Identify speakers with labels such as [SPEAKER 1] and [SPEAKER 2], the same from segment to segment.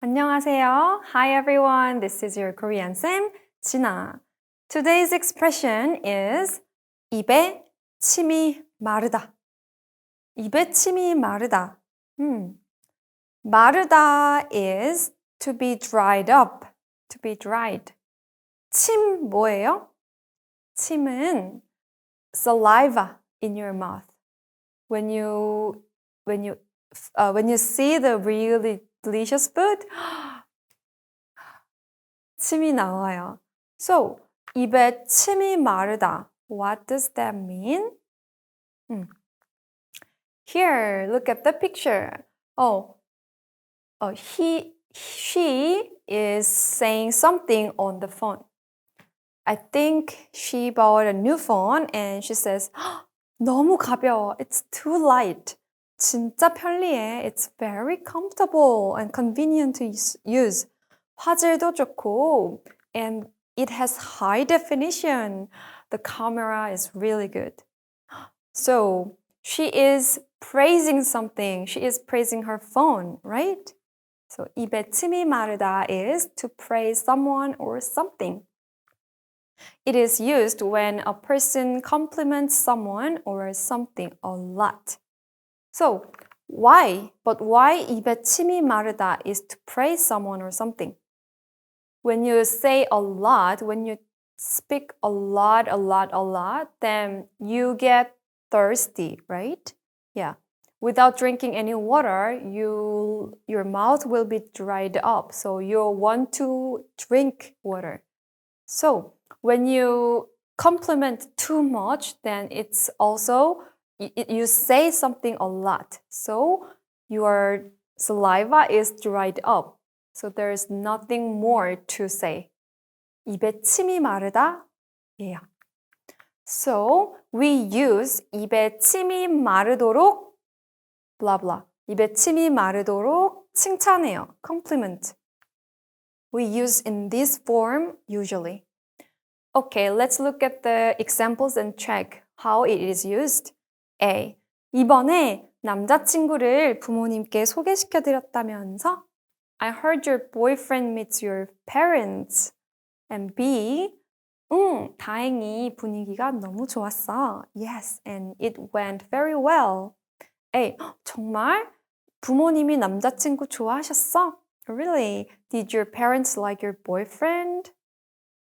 [SPEAKER 1] 안녕하세요. Hi everyone. This is your Korean Sim, 진아. Today's expression is 입에 침이 마르다. 입에 침이 마르다. 마르다 is to be dried up. To be dried. 침 뭐예요? 침은 saliva in your mouth. When you see the really delicious food, 침이 나와요. So, 입에 침이 마르다. What does that mean? Here, look at the picture. She is saying something on the phone. I think she bought a new phone and she says, 너무 가벼워. It's too light. 진짜 편리해. It's very comfortable and convenient to use. 화질도 좋고 and it has high definition. The camera is really good. So she is praising something. She is praising her phone, right? So 입에 침이 마르다 is to praise someone or something. It is used when a person compliments someone or something a lot. So, why? But why 입에 침이 마르다 is to praise someone or something. When you say a lot, when you speak a lot, then you get thirsty, right? Yeah. Without drinking any water, your mouth will be dried up. So you want to drink water. So when you compliment too much, then it's also, you say something a lot. So your saliva is dried up. So there is nothing more to say. 입에 침이 마르다. Yeah. So we use 입에 침이 마르도록 blah blah. 입에 침이 마르도록 칭찬해요. Compliment. We use in this form usually. Okay, let's look at the examples and check how it is used. A. 이번에 남자친구를 부모님께 소개시켜드렸다면서? I heard your boyfriend meets your parents. And B. 다행히 분위기가 너무 좋았어. Yes, and it went very well. A. 정말? 부모님이 남자친구 좋아하셨어? Really? Did your parents like your boyfriend?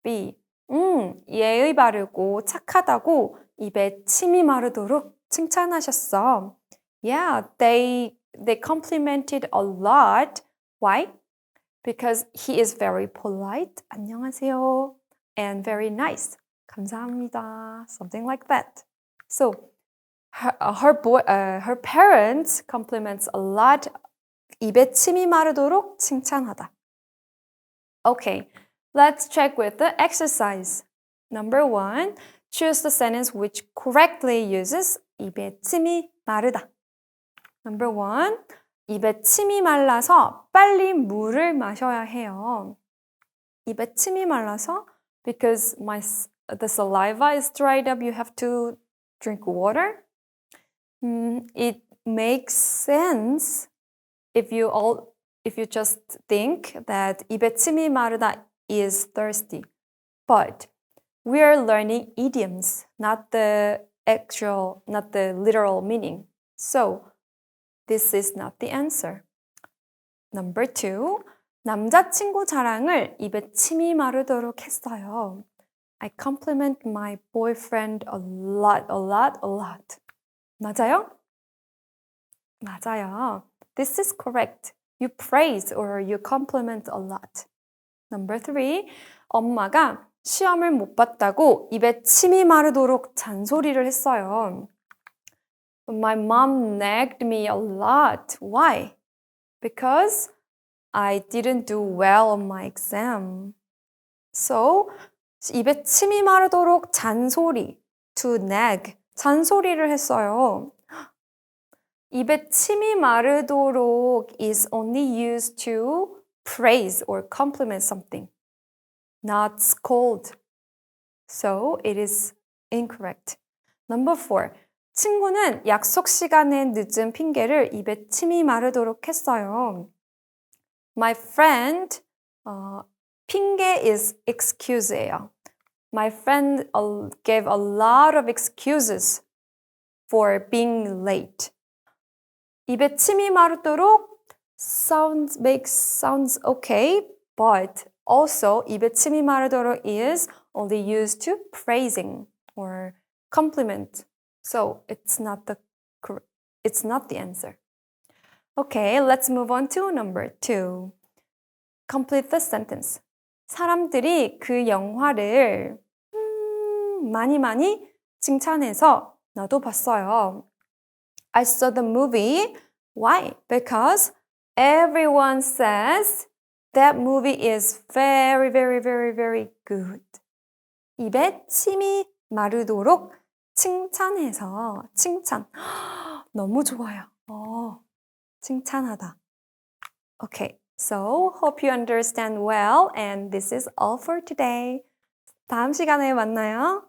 [SPEAKER 1] B. 예의 바르고 착하다고 입에 침이 마르도록 칭찬하셨어. Yeah, they complimented a lot. Why? Because he is very polite. 안녕하세요. And very nice. 감사합니다. Something like that. So her parents compliments a lot. 입에 침이 마르도록 칭찬하다. Okay, let's check with the exercise. Number 1, choose the sentence which correctly uses 입에 침이 마르다. Number 1, 입에 침이 말라서 빨리 물을 마셔야 해요. 입에 침이 말라서 because the saliva is dried up, you have to drink water. It makes sense if you just think that 입에 침이 마르다 is thirsty. But we are learning idioms, not the literal meaning. So this is not the answer. Number 2, 남자친구 자랑을 입에 침이 마르도록 했어요. I compliment my boyfriend a lot. 맞아요? 맞아요. This is correct. You praise or you compliment a lot. Number 3, 엄마가 시험을 못 봤다고 입에 침이 마르도록 잔소리를 했어요. My mom nagged me a lot. Why? Because I didn't do well on my exam. So, 입에 침이 마르도록 잔소리, to nag, 잔소리를 했어요. 입에 침이 마르도록 is only used to praise or compliment something, not scold. So it is incorrect. Number 4, 친구는 약속 시간에 늦은 핑계를 입에 침이 마르도록 했어요. My friend, 핑계 is excuse예요. My friend gave a lot of excuses for being late. 입에 침이 마르도록 sounds okay, but also 입에 침이 마르도록 is only used to praising or compliment. So it's not the answer. Okay, let's move on to number 2. Complete the sentence. 사람들이 그 영화를 많이 칭찬해서 나도 봤어요. I saw the movie. Why? Because everyone says that movie is very, very, very, very good. 입에 침이 마르도록 칭찬해서 칭찬. 너무 좋아요. 칭찬하다. Okay, so hope you understand well and this is all for today. 다음 시간에 만나요.